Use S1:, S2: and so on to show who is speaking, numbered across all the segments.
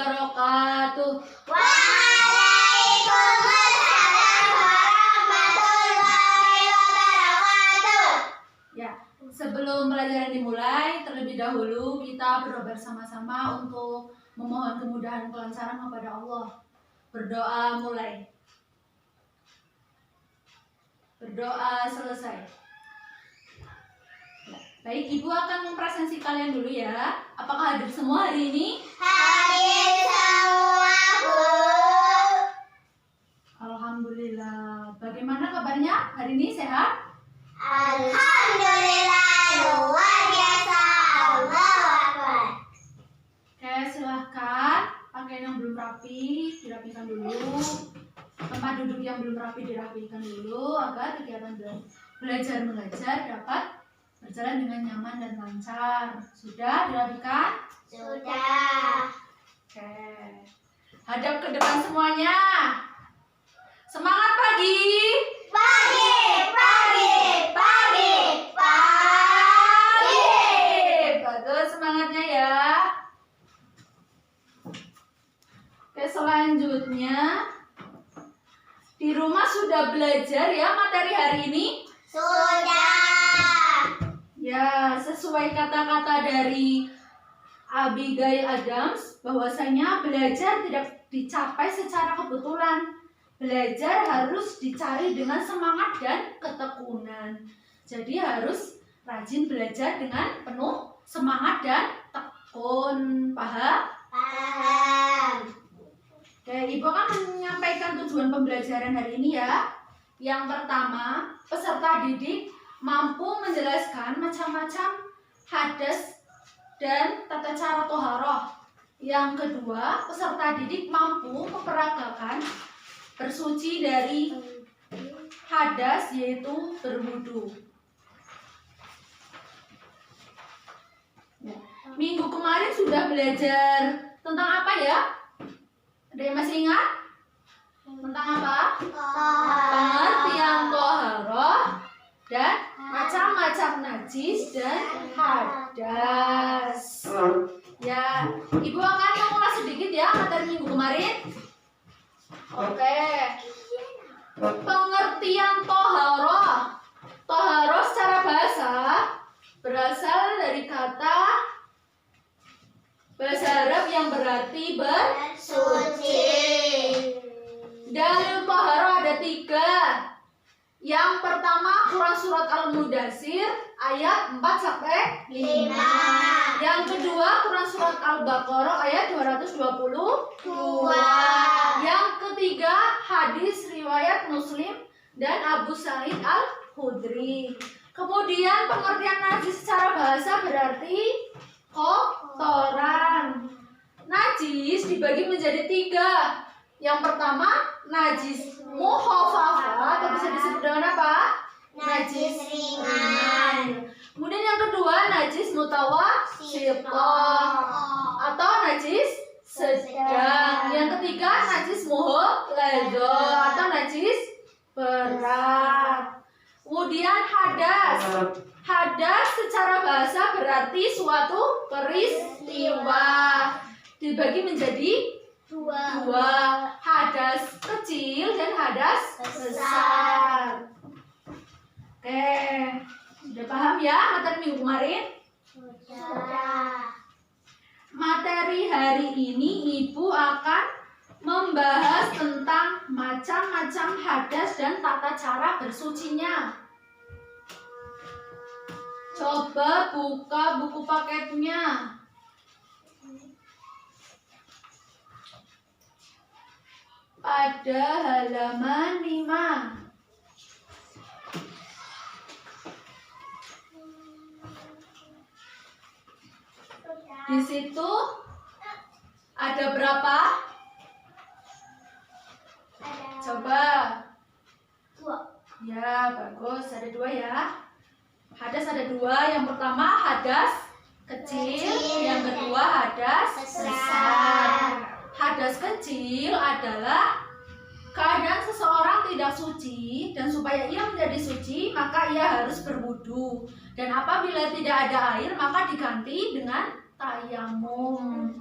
S1: wabarakatuh.
S2: Waalaikumsalam warahmatullahi wabarakatuh.
S1: Ya, sebelum pelajaran dimulai, terlebih dahulu kita berdoa bersama-sama untuk memohon kemudahan kelancaran kepada Allah. Berdoa mulai. Berdoa selesai. Baik, Ibu akan mempresentasi kalian dulu ya. Apakah hadir semua hari ini?
S2: Hadir semua, Bu.
S1: Alhamdulillah. Bagaimana kabarnya? Hari ini sehat?
S2: Alhamdulillah, luar biasa. Allahu Akbar.
S1: Oke, silahkan. Pakaian yang belum rapi dirapikan dulu. Tempat duduk yang belum rapi dirapikan dulu agar kegiatan belajar mengajar dapat berjalan dengan nyaman dan lancar. Sudah dirapikan?
S2: Sudah.
S1: Oke. Hadap ke depan semuanya. Semangat pagi.
S2: Pagi, pagi, pagi, pagi.
S1: Bagus semangatnya ya. Oke, selanjutnya di rumah sudah belajar ya materi hari ini?
S2: Sudah.
S1: Ya, sesuai kata-kata dari Abigail Adams, bahwasanya belajar tidak dicapai secara kebetulan. Belajar harus dicari dengan semangat dan ketekunan. Jadi harus rajin belajar dengan penuh semangat dan tekun. Paham?
S2: Paham.
S1: Oke, Ibu akan menyampaikan tujuan pembelajaran hari ini ya. Yang pertama, peserta didik mampu menjelaskan macam-macam hadas dan tata cara toharoh. Yang kedua, peserta didik mampu memperagakan bersuci dari hadas, yaitu berwudu. Minggu kemarin sudah belajar tentang apa ya? Ada yang masih ingat? Tentang apa? Pengertian toharoh dan macam-macam najis dan hadas. Ya, Ibu akan mengulas sedikit ya materi minggu kemarin. Oke. Pengertian toharoh. Toharoh secara bahasa berasal dari kata bahasa Arab yang berarti
S2: Suci.
S1: Dalil toharoh ada 3. Yang pertama Quran Surat Al-Mudathir ayat 4-5. Yang kedua Quran Surat Al-Baqarah ayat 222. Yang ketiga hadis riwayat Muslim dan Abu Sa'id Al-Khudri. Kemudian pengertian najis secara bahasa berarti kotoran. Najis dibagi menjadi 3. Yang pertama najis mukhafafah atau bisa disebut dengan apa?
S2: Najis ringan.
S1: Kemudian yang kedua najis mutawassithah atau najis sedang. Yang ketiga najis mughalladzah atau najis berat. Kemudian hadas. Hadas secara bahasa berarti suatu peristiwa. Dibagi menjadi 2, hadas kecil dan hadas besar. Oke, sudah paham ya materi minggu kemarin?
S2: Sudah.
S1: Materi hari ini Ibu akan membahas tentang macam-macam hadas dan tata cara bersucinya. Coba buka buku paketnya. Pada halaman 5. Di situ ada berapa? Coba.
S2: 2.
S1: Ya, bagus. Ada 2 ya. Hadas ada 2. Yang pertama hadas kecil, yang kedua hadas besar. Hadas kecil adalah keadaan seseorang tidak suci, dan supaya ia menjadi suci maka ia harus berwudu, dan apabila tidak ada air maka diganti dengan tayamum.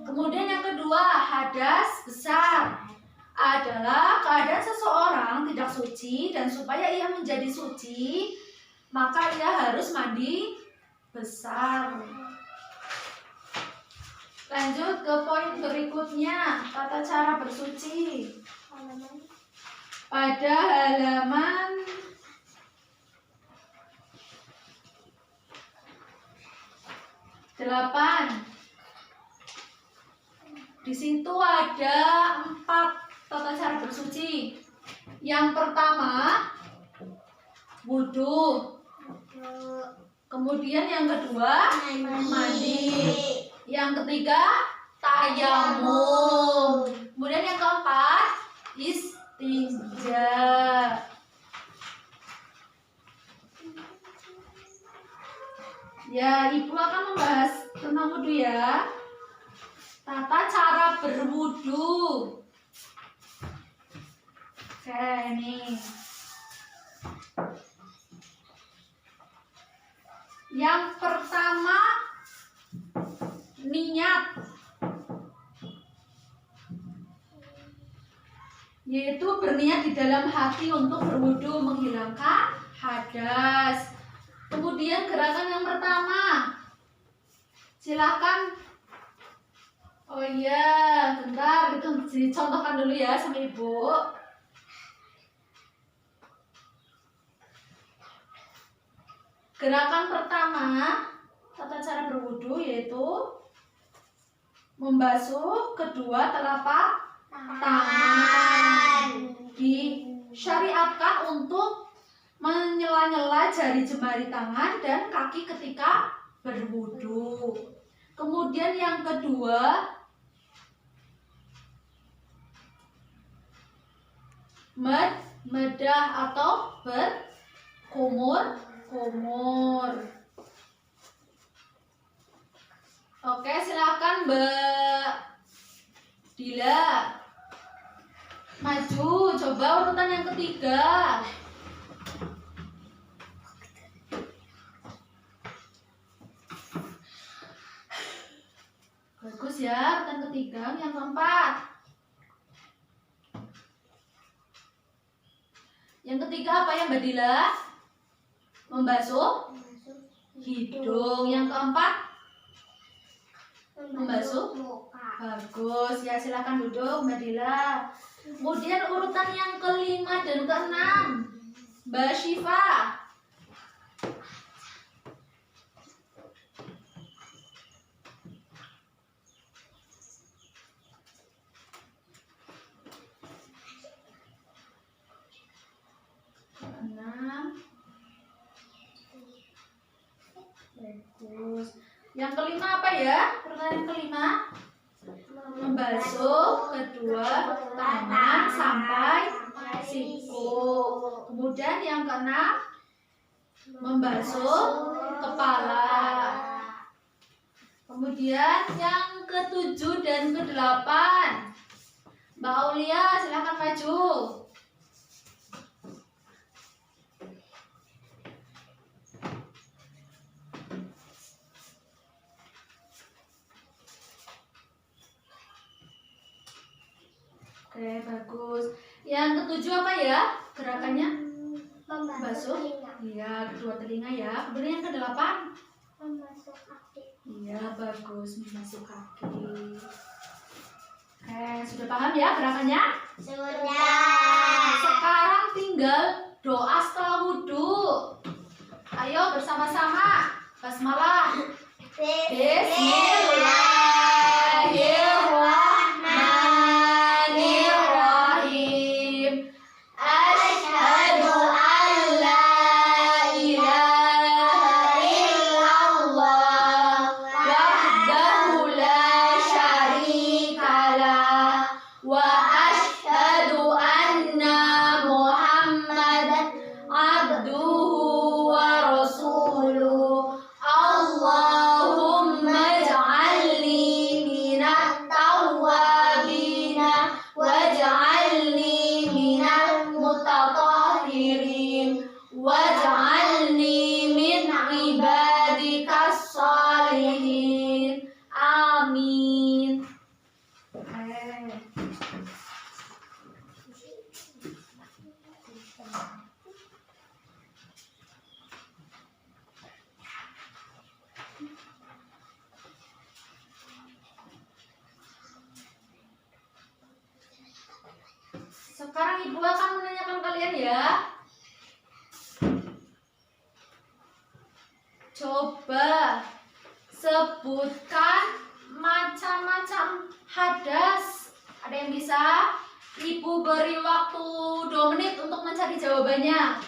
S1: Kemudian yang kedua kedua, hadas besar, adalah keadaan seseorang tidak suci dan supaya ia menjadi suci, maka ia harus mandi besar. Lanjut ke poin berikutnya, tata cara bersuci. Pada halaman 8. Di situ ada 4 tata cara bersuci. Yang pertama, wudhu. Kemudian yang kedua, mandi. Yang ketiga, tayamum. Kemudian yang keempat, istinja. Ya, Ibu akan membahas tentang wudhu ya. Tata cara berwudhu. Oke, ini. Yang pertama, niat. Yaitu berniat di dalam hati untuk berwudhu menghilangkan hadas. Kemudian gerakan yang pertama, silakan. Oh iya, bentar, itu dicontohkan dulu ya sama Ibu. Gerakan pertama, tata cara berwudhu yaitu membasuh kedua telapak tangan. Disyariatkan untuk menyela-nyela jari jemari tangan dan kaki ketika berwudhu. Kemudian yang kedua, medah atau berkumur-kumur. Oke, silakan Mbak Dila. Maju, coba urutan yang ketiga. Bagus ya, urutan ketiga. Yang keempat. Yang ketiga apa ya Mbak Dila? Membasuh hidung. Yang keempat, membasuh muka. Bagus ya, silakan duduk Mbak Dila. Kemudian urutan yang kelima dan keenam, Mbak Syifa. Keenam. Bagus. Yang kelima apa ya? Pertanyaan kelima, membasuh kedua tangan sampai siku. Kemudian yang keenam, membasuh kepala. Kemudian yang ketujuh dan kedelapan, Mbak Aulia silakan maju. Oke, bagus. Yang ketujuh apa ya gerakannya? Membasuh. Iya, kedua telinga ya. Kemudian yang kedelapan?
S2: Membasuh kaki.
S1: Iya, bagus. Membasuh kaki. Oke, sudah paham ya gerakannya?
S2: Sudah.
S1: Sekarang tinggal doa setelah wudhu. Ayo bersama-sama. Basmalah. Bismillahirrahmanirrahim. Asyhadu an la ilaha illallah wahdahu la syarikalah wa asyhadu anna Muhammadan abduhu wa rasuluh. Allahumma ja'alni minat tawwabina waj'alni minal mutatahhirin waj'alni min ibadikas shalihin. Amin. Sekarang Ibu akan menanyakan kalian ya. Coba sebutkan macam-macam hadas. Ada yang bisa? Ibu beri waktu 2 menit untuk mencari jawabannya.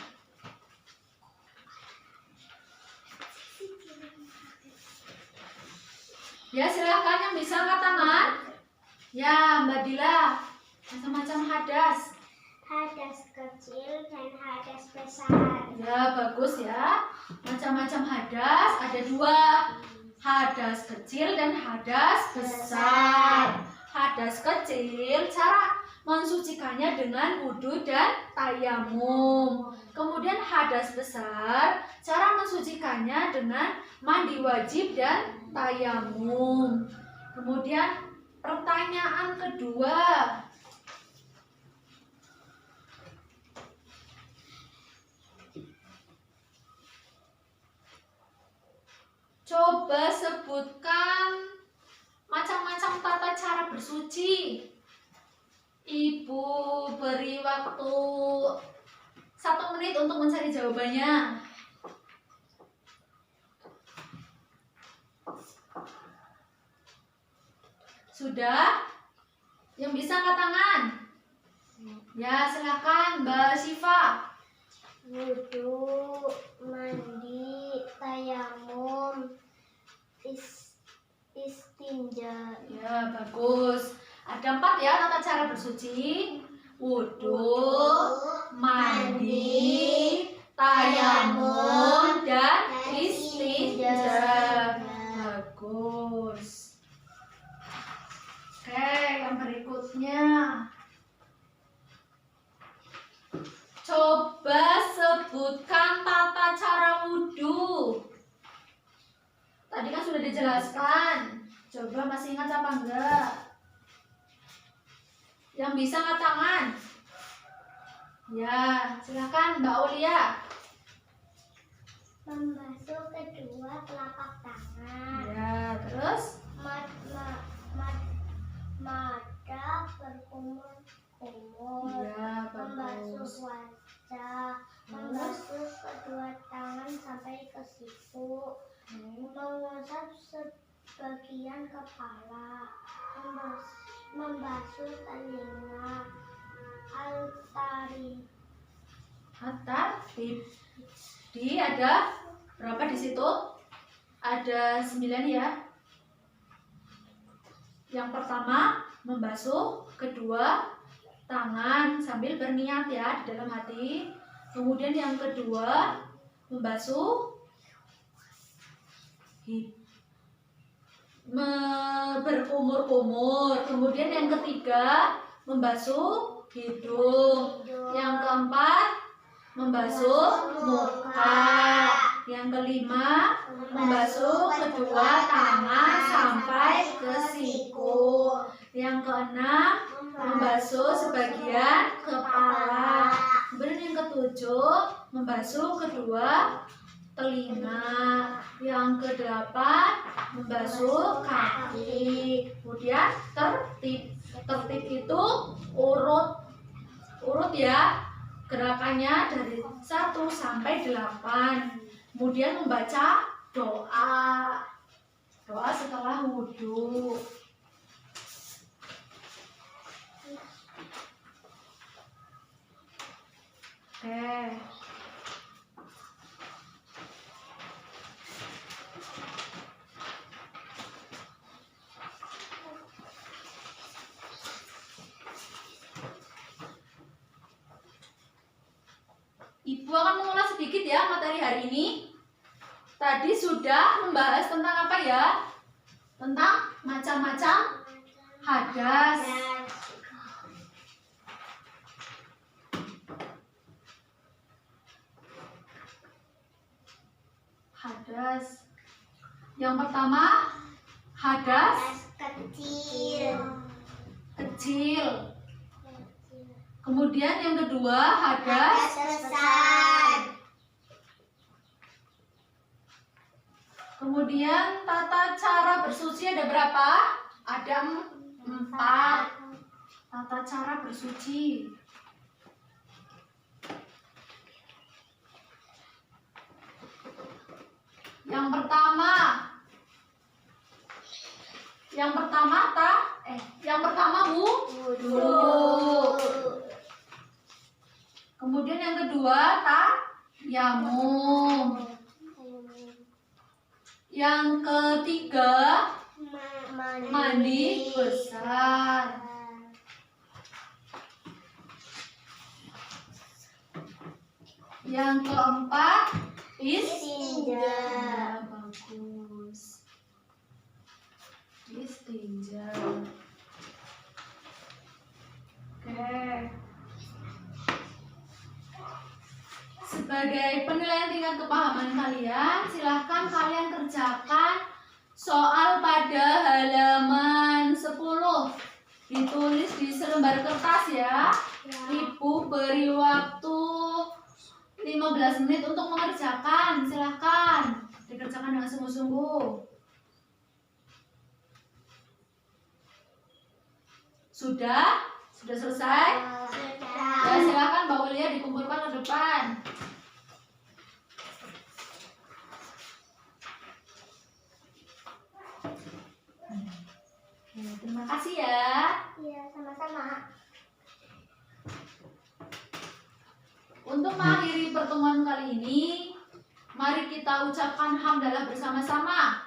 S1: Ya, silahkan yang bisa angkat tangan. Ya, Mbak Dila. Macam-macam hadas.
S2: Hadas kecil dan hadas besar.
S1: Ya, bagus ya. Macam-macam hadas ada 2. Hadas kecil dan hadas besar. Hadas kecil, cara mensucikannya dengan wudu dan tayamum. Kemudian hadas besar, cara mensucikannya dengan mandi wajib dan tayamum. Kemudian pertanyaan kedua. Coba sebutkan macam-macam tata cara bersuci. Ibu beri waktu 1 menit untuk mencari jawabannya. Sudah? Yang bisa angkat tangan? Ya, silakan Mbak Syifa.
S2: Wudu, mandi, tayamum, istinja.
S1: Ya, bagus. Ada 4 ya tata cara bersuci. Wudu, mandi, tayamum, dan istinja. Bagus. Oke, yang berikutnya. Coba sebutkan tata cara wudhu. Tadi kan sudah dijelaskan. Coba masih ingat apa enggak? Yang bisa angkat tangan. Ya, silakan Mbak Aulia.
S2: Membasuh kedua telapak tangan.
S1: Ya, terus?
S2: Mata berkumur-kumur.
S1: Ya,
S2: Membasuh
S1: bagus.
S2: wajah. Membasuh kedua tangan sampai ke siku. Mengusap sebagian kepala. Membasuh telinga.
S1: Tartib. Di ada berapa di situ? Ada 9 ya. Yang pertama, membasuh kedua tangan sambil berniat ya di dalam hati. Kemudian yang kedua, membasuh berkumur-kumur. Kemudian yang ketiga, membasuh hidung. Yang keempat, membasuh muka. Yang kelima, membasuh kedua tangan sampai ke siku. Yang keenam, membasuh sebagian kepala. Kemudian yang ketujuh, membasuh kedua telinga. Yang kedelapan, membasuh kaki. Kemudian tertib. Tertib itu urut ya. Gerakannya dari 1 sampai 8. Kemudian membaca doa. Doa setelah wudhu. Oke. Ibu akan mengulas sedikit ya materi hari ini. Tadi sudah membahas tentang apa ya? Tentang macam-macam hadas. Hadas. Yang pertama, hadas
S2: kecil.
S1: Kemudian yang kedua hadas
S2: besar.
S1: Kemudian tata cara bersuci ada berapa? Ada 4. Tata cara bersuci. Yang pertama wudhu. Kemudian yang kedua tayamum. Yang ketiga mandi besar. Yang keempat
S2: Istinja.
S1: Bagus. Istinja. Oke. Sebagai penilaian tingkat kepahaman kalian, silahkan kalian kerjakan soal pada halaman 10. Ditulis di selembar kertas ya. Ibu beri waktu 15 menit untuk mengerjakan. Silahkan dikerjakan dengan sungguh-sungguh. Sudah? Sudah selesai? Ya, silahkan Mbak Ulia dikumpulkan ke depan. Terima kasih ya.
S2: Iya, sama-sama.
S1: Untuk mengakhiri pertemuan kali ini, mari kita ucapkan hamdalah bersama-sama.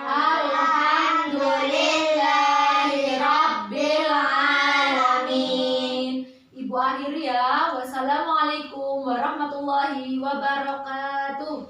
S1: Alhamdulillahirabbil alamin. Ibu akhiri ya. Wassalamualaikum warahmatullahi wabarakatuh.